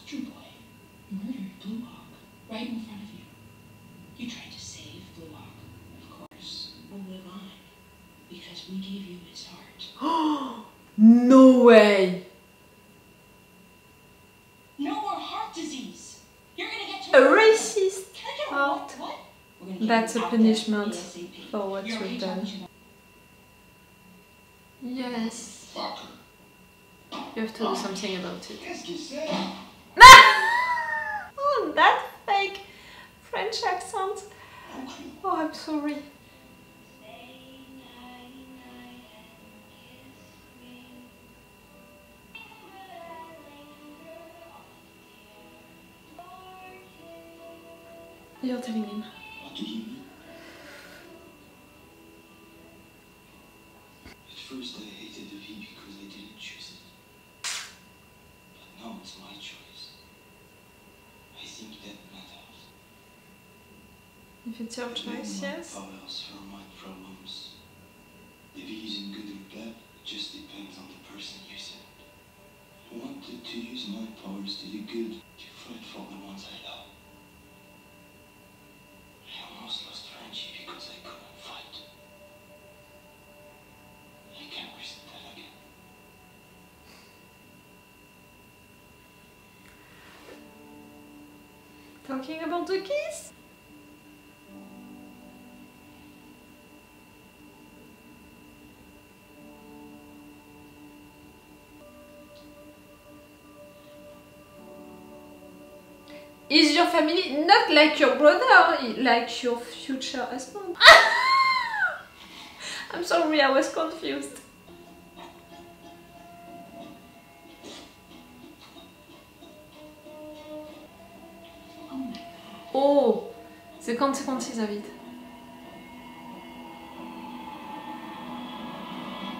Soldier Boy murdered Blue Hawk right in front of you. You tried to save Blue Hawk, of course. He'll live on because we gave you his heart. No way! No more heart disease. You're gonna get A to racist heart. What? That's a punishment for what you've done. Yes. You have to do something about it. Oh, that fake French accent. Oh, I'm sorry. You're telling him. What do you mean? At first I hated the V because I didn't choose it. But now it's my choice. I think that matters. If it's your choice, yes. Powers for my problems. The V isn't good or bad, it just depends on the person you send. I wanted to use my powers to do good, to fight for the ones I love. I almost lost friendship because I couldn't fight. I can't risk that again. Talking about the kiss? Is your family not like your brother, like your future husband? I'm sorry, I was confused. Oh, the consequences of it.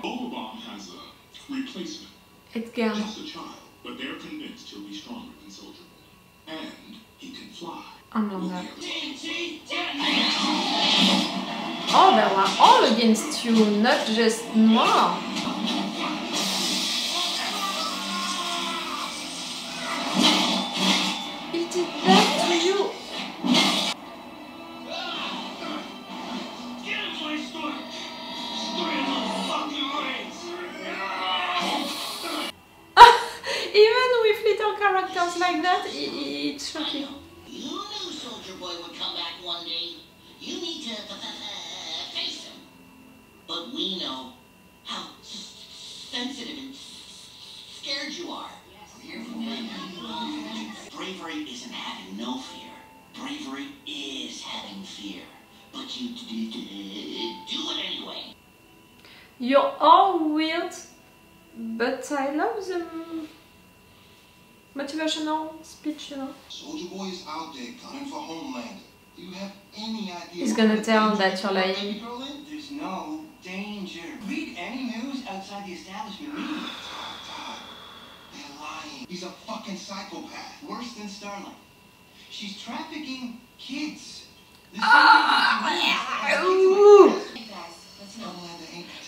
Bomb has a replacement. Edgar. Just a child, but they're convinced he'll be stronger than Soldier Boy. And he can fly. Homelander. Oh, they were all against you, not just Noir. He did that to you. Get into my store! Story of the fucking race! Even with little characters like that, it's shocking. You knew Soldier Boy would come back one day. You need to face him. But we know how sensitive and scared you are. Bravery isn't having no fear. Bravery is having fear. But you do it anyway. You're all weird, but I love them. Motivational speech, you know. Soldier Boy is out there gunning for Homelander. Do you have any idea? He's gonna tell that you're lying. There's no danger. Read any news outside the establishment media. Todd, they're lying. He's a fucking psychopath. Worse than Starlight. She's trafficking kids. The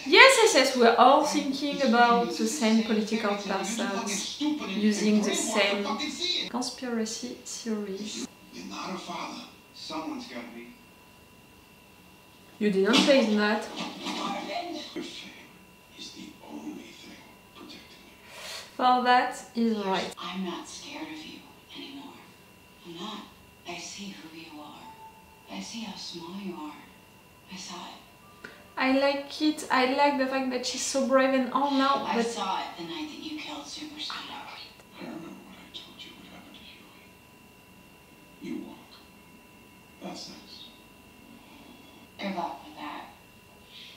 Yes, we're all thinking about the same political persons using the same conspiracy theories. You're not her father. Someone's gotta be. You didn't say that. Your fame is the only thing protecting you. Well, that is right. I'm not scared of you anymore. I'm not. I see who you are. I see how small you are. I saw it. I like it. I like the fact that she's so brave and all now. I But saw it the night that you killed Super Speed. I remember when I told you what happened to Hughie. You won't. That's nice. Good luck with that.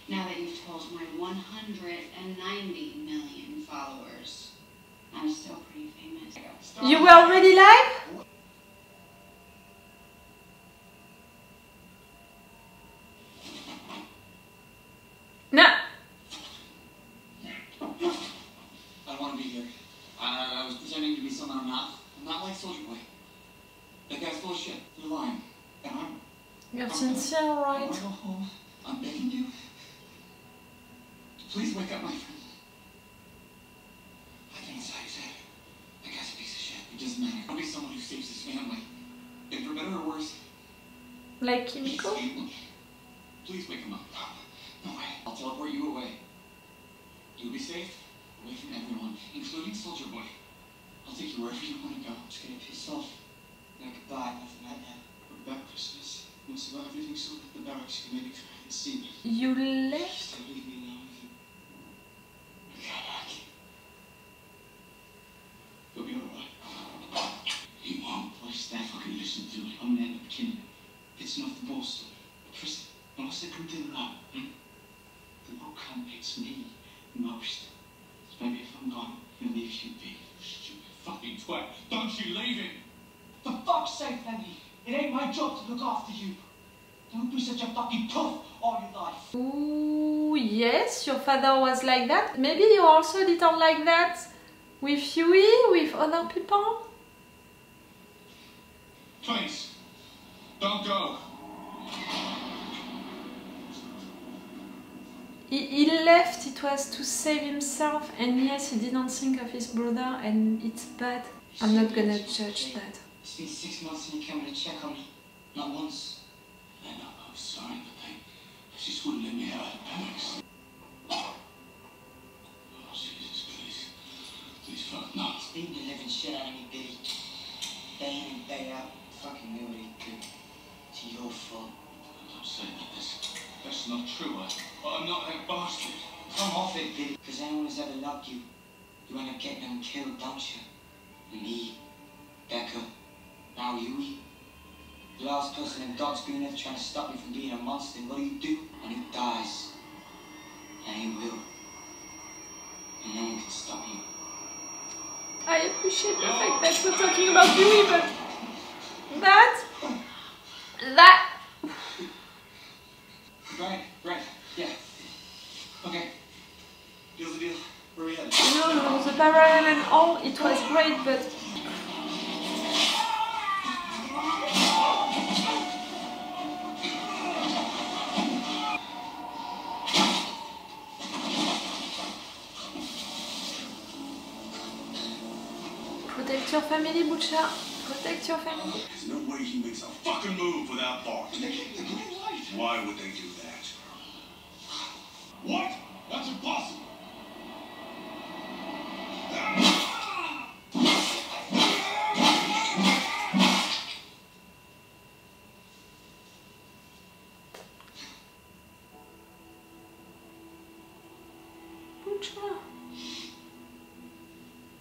Now that you've told my 190 million followers, I'm still pretty famous. you were already live? No. I don't want to be here. I was pretending to be someone I'm not. I'm not like Soldier Boy. That guy's full of shit. You're lying. And You're sincere, I right? want to go home. I'm begging you. Please wake up my friend. I think it's like you said. That guy's a piece of shit. It doesn't matter. Like Kimiko? Please wake him up. No way. I'll teleport you away. You'll be safe, away from everyone, including Soldier Boy. I'll take you wherever you want to go. I'm just gonna piss off. Like goodbye, nothing like that. About Christmas, once you got everything sorted at the barracks, you made it and see me. You left? Just don't leave me alone with him. You'll be alright. He won't. What's that? Fucking listen to it. I'm gonna end up killing him. It's not the ball story. Prison. Unless they come to the law. The law hates me most. So maybe if I'm gone, he'll leave you be. Stupid fucking twat. Don't you leave him! For fuck's sake, Lenny. It ain't my job to look after you. Don't be such a fucking puff all your life. Ooh, yes, your father was like that. Maybe you also a little like that with Hughie, with other people? Please, don't go. He left, it was to save himself, and yes, he didn't think of his brother, and it's bad. I'm not gonna judge that. It's been 6 months and you came to check on me. Not once. I know, I was sorry, but they just wouldn't let me out of the barracks. Oh, Jesus, please. Please, fuck, no. He's beating the living shit out of me, Billy. Day in and day out. Fucking knew what he did. It's your fault. Don't say that. That's not true. I'm not that bastard. Come off it, Billy. Because anyone who's ever loved you, you end up getting them killed, don't you? Me, Becca, now Hughie. The last person in God's green earth trying to stop you from being a monster. What do? When he dies. And he will. And no one can stop you. I appreciate the fact that we're talking about Hughie, but that Right, yeah. Okay. Deal's the deal. Where are we headed? no, the parallel and all, it was great, but protect your family, Butcher. Protect your family. There's no way he makes a fucking move without Vought. They gave the green light. Why would they do that? What? That's impossible. Butcher.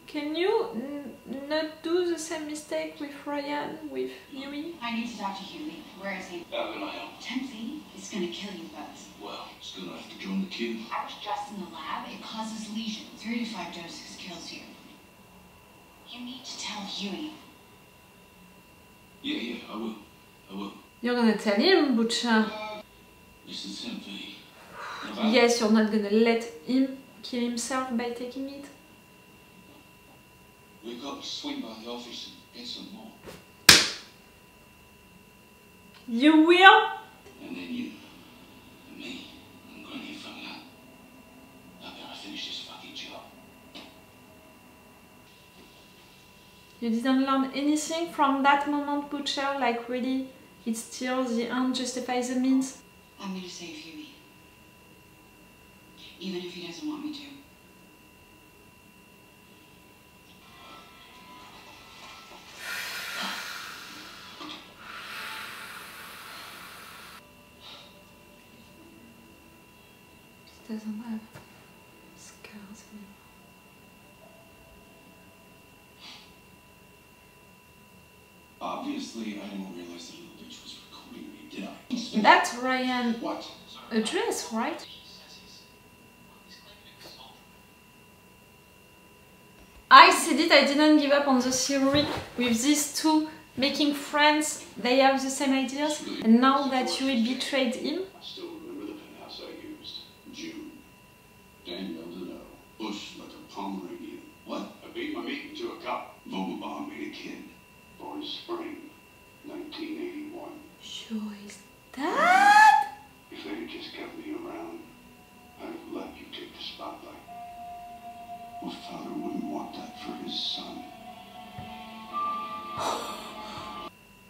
Can you not do the same mistake with Ryan, with Hughie? I need to talk to Hughie. Where is he? How can I help? Tempsy is gonna kill you both. Well, he's gonna have to join the queue. I was just in the lab. It causes lesions. 3 to 5 doses kills you. You need to tell Hughie. Yeah, I will. You're gonna tell him, Butcher. Listen, Tempy. Yes, you're not gonna let him kill himself by taking it. We've got to swing by the office and get some more. You will? And then you, and me, and Granny found out. I better finish this fucking job. You didn't learn anything from that moment, Butcher? Like really, it's still the end justifies the means? I'm gonna save Hughie. Even if he doesn't want me to. He doesn't have scars anymore. Obviously, I didn't realize the little bitch was recording me, did I? That's Ryan What? address, right? I said it, I didn't give up on the theory with these two making friends. They have the same ideas, and now that Hughie betrayed him. I still remember the penthouse I used. June. Daniel to know. Bush like a Pomeranian. What? I beat my meat into a cup. Vogelbaum made a kid. Born spring, 1981. Sure is that? If they had just kept me around, I'd have let you take the spotlight. What father wouldn't want that for his son?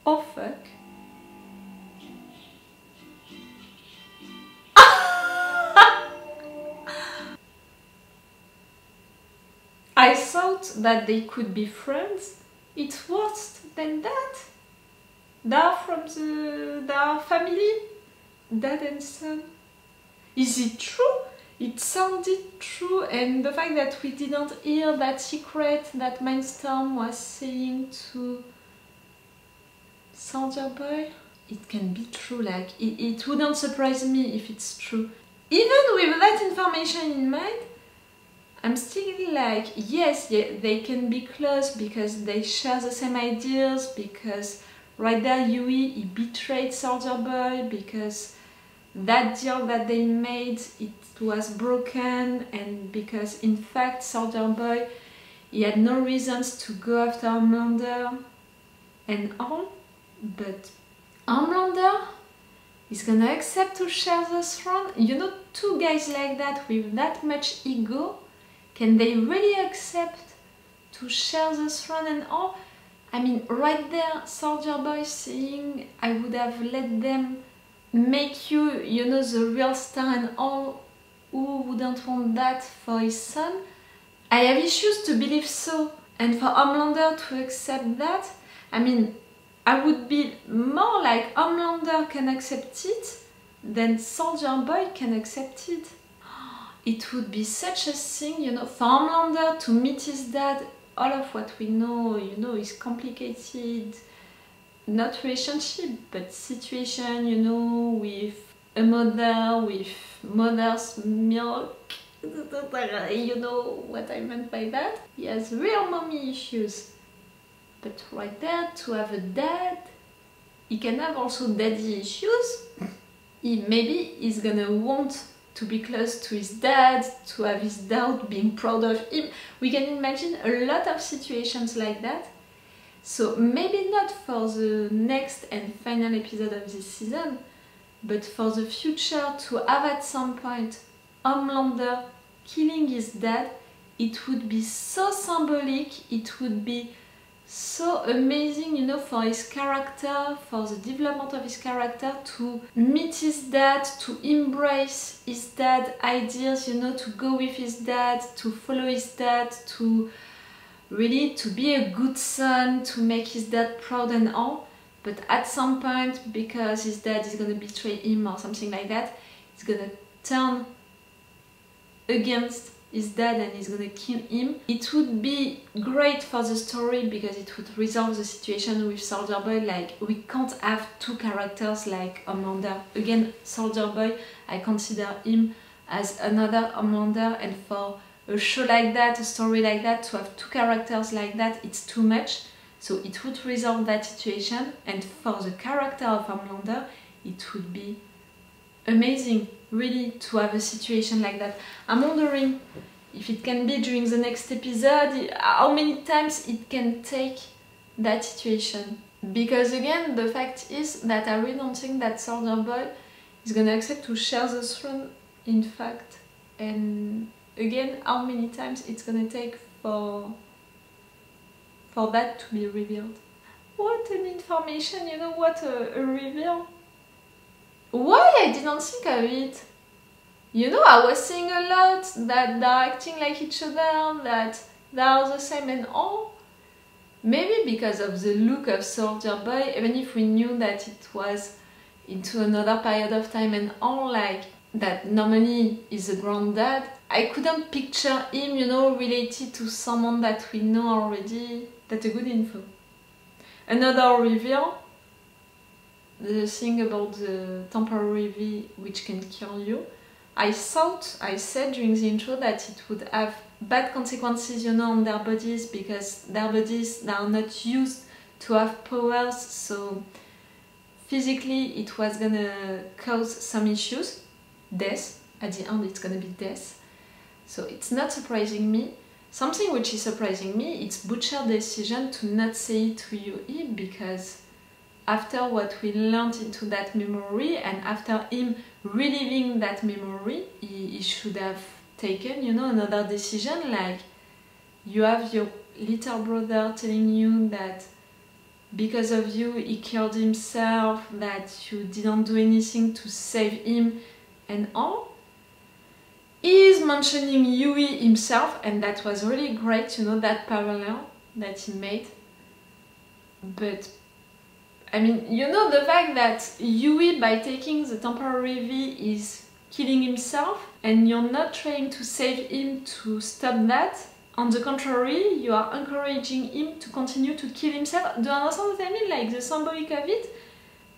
Oh fuck. thought that they could be friends, it's worse than that. They are family, dad and son. Is it true? It sounded true, and the fact that we didn't hear that secret that Mindstorm was saying to Soldier Boy, it can be true. Like, it wouldn't surprise me if it's true. Even with that information in mind, I'm still like, yes, they can be close because they share the same ideas, because right there Hughie, he betrayed Soldier Boy, because that deal that they made, it was broken, and because in fact Soldier Boy, he had no reasons to go after Homelander and all, but Homelander is gonna accept to share the throne. You know, two guys like that with that much ego, can they really accept to share the throne and all? I mean, right there, Soldier Boy saying, I would have let them make you, you know, the real star and all. Who wouldn't want that for his son? I have issues to believe so. And for Homelander to accept that, I mean, I would be more like Homelander can accept it than Soldier Boy can accept it. It would be such a thing, you know, for Homelander to meet his dad. All of what we know, you know, is complicated, not relationship, but situation, you know, with a mother, with mother's milk. You know what I meant by that? He has real mommy issues. But right there, to have a dad, he can have also daddy issues. Maybe he's gonna want to be close to his dad, to have his dad being proud of him. We can imagine a lot of situations like that. So maybe not for the next and final episode of this season, but for the future, to have at some point Homelander killing his dad, it would be so symbolic, it would be so amazing, you know, for his character, for the development of his character, to meet his dad, to embrace his dad ideas, you know, to go with his dad, to follow his dad, to really to be a good son, to make his dad proud and all. But at some point, because his dad is gonna betray him or something like that, he's gonna turn against his dad and he's gonna kill him. It would be great for the story because it would resolve the situation with Soldier Boy. Like, we can't have two characters like Homelander. Again, Soldier Boy, I consider him as another Homelander, and for a show like that, a story like that, to have two characters like that, it's too much. So it would resolve that situation, and for the character of Homelander, it would be amazing, really, to have a situation like that. I'm wondering if it can be during the next episode, how many times it can take that situation. Because again, the fact is that I really don't think that Soldier Boy is gonna accept to share the throne, in fact. And again, how many times it's gonna take for that to be revealed. What an information, you know, what a reveal. Why I didn't think of it? You know, I was saying a lot that they're acting like each other, that they are the same and all. Maybe because of the look of Soldier Boy, even if we knew that it was into another period of time and all, like, that normally is a granddad, I couldn't picture him, you know, related to someone that we know already. That's a good info. Another reveal, the thing about the temporary V which can kill you. I said during the intro that it would have bad consequences, you know, on their bodies, because their bodies are not used to have powers, so physically it was gonna cause some issues. Death, at the end it's gonna be death. So it's not surprising me. Something which is surprising me, it's Butcher's decision to not say it to Hughie, because after what we learned into that memory and after him reliving that memory, he should have taken, you know, another decision. Like, you have your little brother telling you that because of you he killed himself, that you didn't do anything to save him and all. He's mentioning Hughie himself, and that was really great, you know, that parallel that he made. But I mean, you know, the fact that Hughie, by taking the temporary V, is killing himself, and you're not trying to save him to stop that. On the contrary, you are encouraging him to continue to kill himself. Do you understand what I mean? Like the symbolic of it,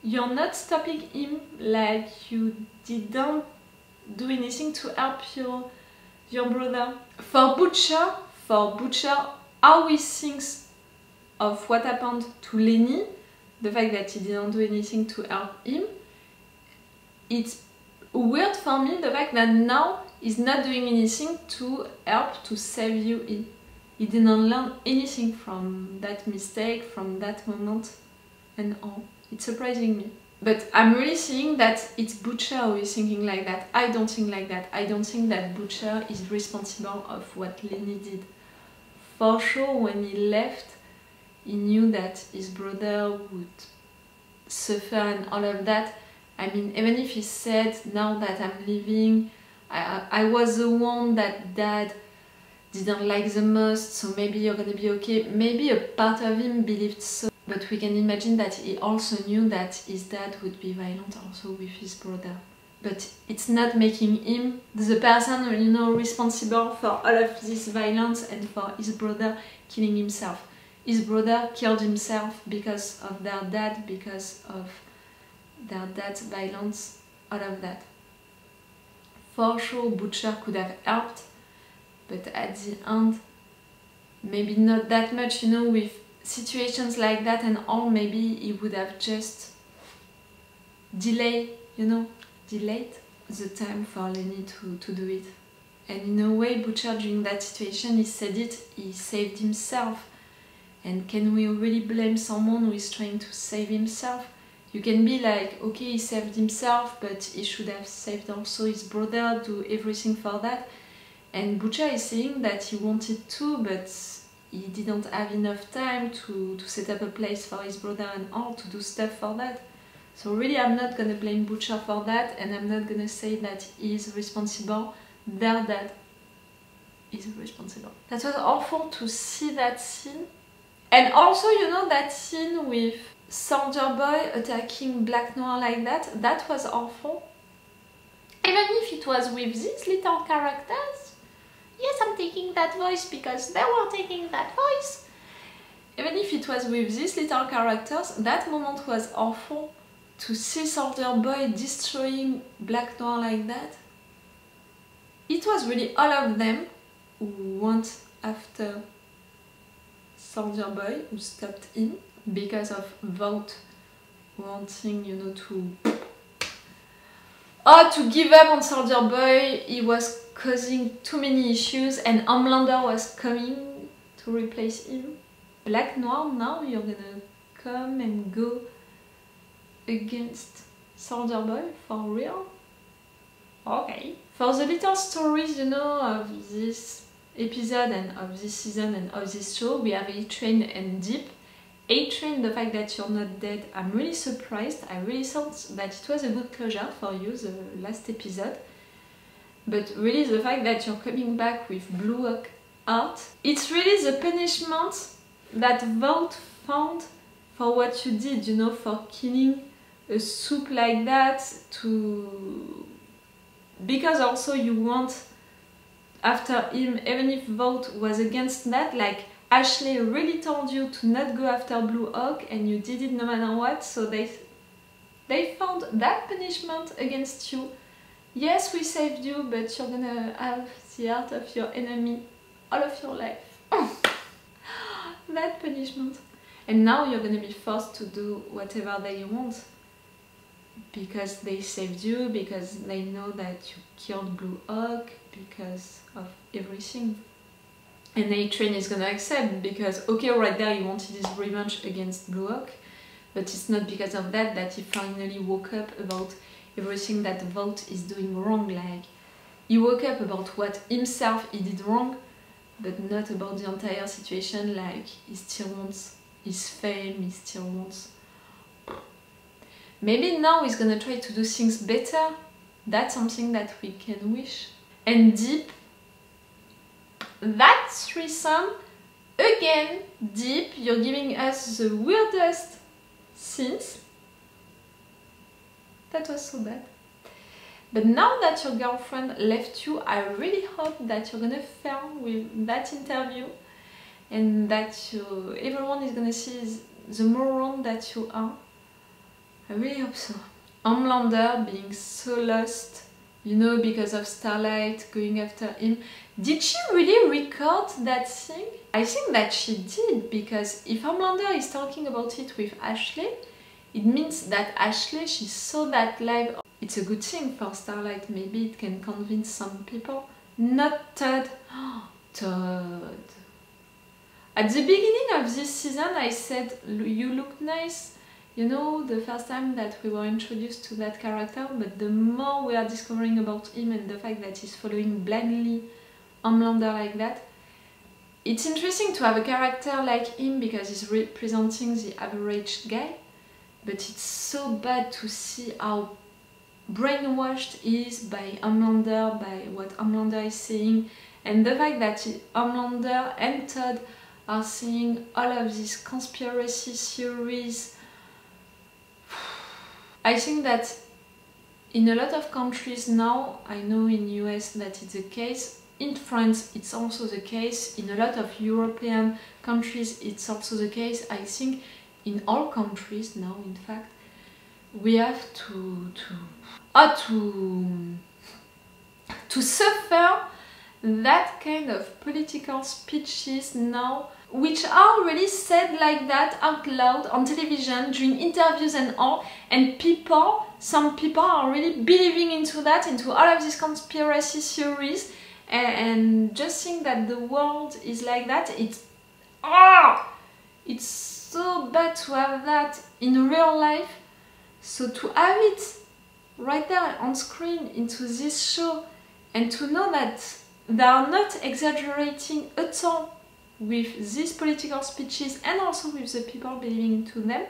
you're not stopping him, like you didn't do anything to help your brother. For Butcher, how he thinks of what happened to Lenny, the fact that he didn't do anything to help him, it's weird for me, the fact that now he's not doing anything to help to save you. He didn't learn anything from that mistake, from that moment and all. It's surprising me. But I'm really seeing that it's Butcher who is thinking like that. I don't think like that. I don't think that Butcher is responsible of what Lenny did. For sure, when he left, he knew that his brother would suffer and all of that. I mean, even if he said, now that I'm leaving, I was the one that Dad didn't like the most, so maybe you're gonna be okay. Maybe a part of him believed so. But we can imagine that he also knew that his dad would be violent also with his brother. But it's not making him the person, you know, responsible for all of this violence and for his brother killing himself. His brother killed himself because of their dad, because of their dad's violence, all of that. For sure, Butcher could have helped, but at the end, maybe not that much, you know, with situations like that and all. Maybe he would have just delayed the time for Lenny to do it. And in a way, Butcher, during that situation, he said it, he saved himself. And can we really blame someone who is trying to save himself? You can be like, okay, he saved himself, but he should have saved also his brother, do everything for that. And Butcher is saying that he wanted to, but he didn't have enough time to set up a place for his brother and all, to do stuff for that. So really, I'm not gonna blame Butcher for that, and I'm not gonna say that he is responsible. Their dad is responsible. That was awful to see that scene. And also, you know, that scene with Soldier Boy attacking Black Noir like that, that was awful. Even if it was with these little characters, yes, I'm taking that voice because they were taking that voice. Even if it was with these little characters, that moment was awful. To see Soldier Boy destroying Black Noir like that, it was really all of them who went after Soldier Boy, who stopped him because of Vought wanting, you know, to give up on Soldier Boy. He was causing too many issues, and Homelander was coming to replace him. Black Noir, now you're gonna come and go against Soldier Boy for real? Okay. For the little stories, you know, of this episode and of this season and of this show, we have A-Train and Deep. A-Train, the fact that you're not dead, I'm really surprised. I really thought that it was a good closure for you, the last episode. But really, the fact that you're coming back with Blue Hawk out, it's really the punishment that Vought found for what you did, you know, for killing a soup like that, because also you want after him, even if Vought was against that, like Ashley really told you to not go after Blue Hawk and you did it no matter what, so they found that punishment against you. Yes, we saved you, but you're gonna have the heart of your enemy all of your life. That punishment. And now you're gonna be forced to do whatever they want. Because they saved you, because they know that you killed Blue Hawk, because of everything. And A-Train is gonna accept, because okay, right there he wanted his revenge against Blue Hawk, but it's not because of that that he finally woke up about everything that Vought is doing wrong. Like, he woke up about what himself he did wrong, but not about the entire situation. Like, he still wants his fame, he still wants... Maybe now he's gonna try to do things better. That's something that we can wish. and deep. That threesome, again, deep, you're giving us the weirdest scenes. That was so bad. But now that your girlfriend left you, I really hope that you're gonna fail with that interview and that everyone is gonna see the moron that you are. I really hope so. Homelander being so lost, you know, because of Starlight going after him. Did she really record that thing? I think that she did, because if Homelander is talking about it with Ashley, it means that Ashley, she saw that live. It's a good thing for Starlight, maybe it can convince some people. Not Todd. Todd. At the beginning of this season I said, you look nice, you know, the first time that we were introduced to that character, but the more we are discovering about him and the fact that he's following blindly Homelander like that, it's interesting to have a character like him because he's representing the average guy, but it's so bad to see how brainwashed he is by Homelander, by what Homelander is saying, and the fact that Homelander and Todd are seeing all of these conspiracy theories. I think that in a lot of countries now, I know in US that it's the case, in France it's also the case, in a lot of European countries it's also the case, I think in all countries now, in fact, we have to suffer that kind of political speeches now, which are really said like that out loud on television during interviews and all, and some people are really believing into that, into all of these conspiracy theories, and just think that the world is like that. It's so bad to have that in real life. So to have it right there on screen into this show, and to know that they are not exaggerating at all with these political speeches and also with the people believing into them,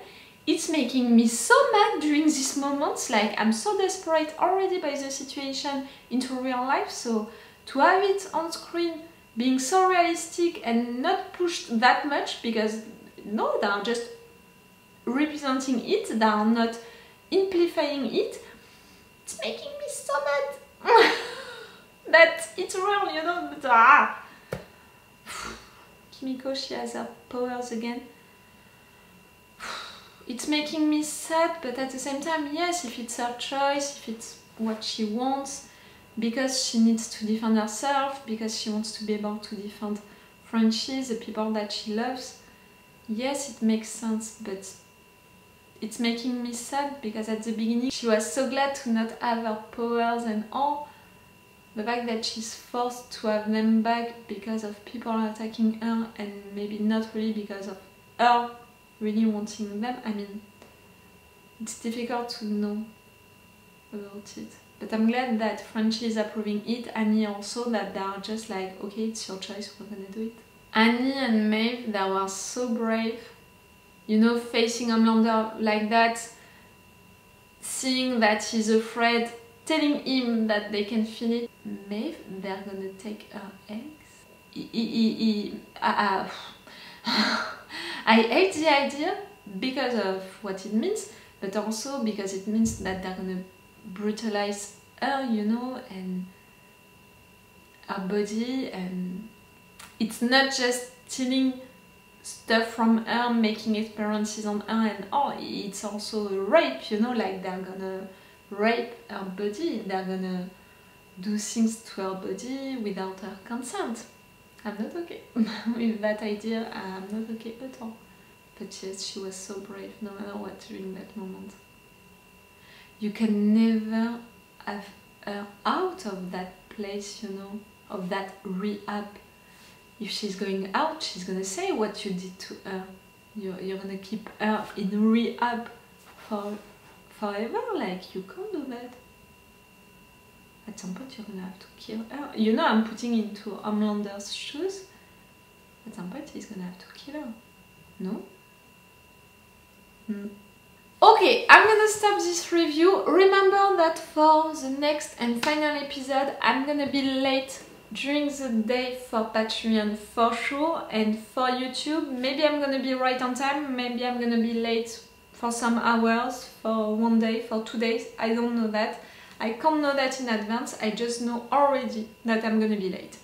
it's making me so mad during these moments. Like, I'm so desperate already by the situation into real life, so to have it on screen being so realistic and not pushed that much, because no, they are just representing it, they are not amplifying it, it's making me so mad that it's real, you know. But, Kimiko, she has her powers again. It's making me sad, but at the same time, yes, if it's her choice, if it's what she wants, because she needs to defend herself, because she wants to be able to defend Frenchie, the people that she loves, yes, it makes sense, but it's making me sad because at the beginning she was so glad to not have her powers and all. The fact that she's forced to have them back because of people attacking her, and maybe not really because of her really wanting them. I mean, it's difficult to know about it. But I'm glad that Frenchie is approving it, Annie also, that they are just like, okay, it's your choice, we're gonna do it. Annie and Maeve, they were so brave, you know, facing Homelander like that, seeing that he's afraid, telling him that they can feel it. Maeve, they're gonna take her eggs. I hate the idea because of what it means, but also because it means that they're gonna brutalize her, you know, and her body, and it's not just stealing stuff from her, making experiences on her and all, it's also a rape, you know, like they're gonna rape her body, they're gonna do things to her body without her consent. I'm not okay with that idea, I'm not okay at all. But yes, she was so brave, no matter what, during that moment. You can never have her out of that place, you know, of that rehab. If she's going out, she's gonna say what you did to her. You're gonna keep her in rehab forever, like, you can't do that. At some point you're gonna have to kill her. You know, I'm putting into Homelander's shoes. At some point he's gonna have to kill her. No? Okay, I'm gonna stop this review. Remember that for the next and final episode, I'm gonna be late during the day for Patreon for sure, and for YouTube, maybe I'm gonna be right on time, maybe I'm gonna be late for some hours, for 1 day, for 2 days, I don't know that. I can't know that in advance, I just know already that I'm gonna be late.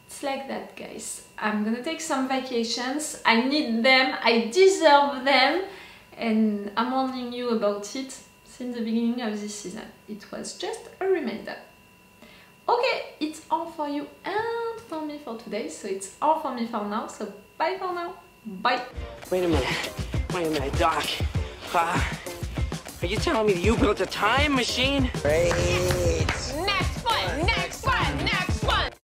It's like that, guys. I'm gonna take some vacations, I need them, I deserve them, and I'm warning you about it since the beginning of this season. It was just a reminder. Okay, it's all for you and for me for today, so it's all for me for now, so bye for now. Bye. Wait a minute, Doc. Are you telling me that you built a time machine? Great.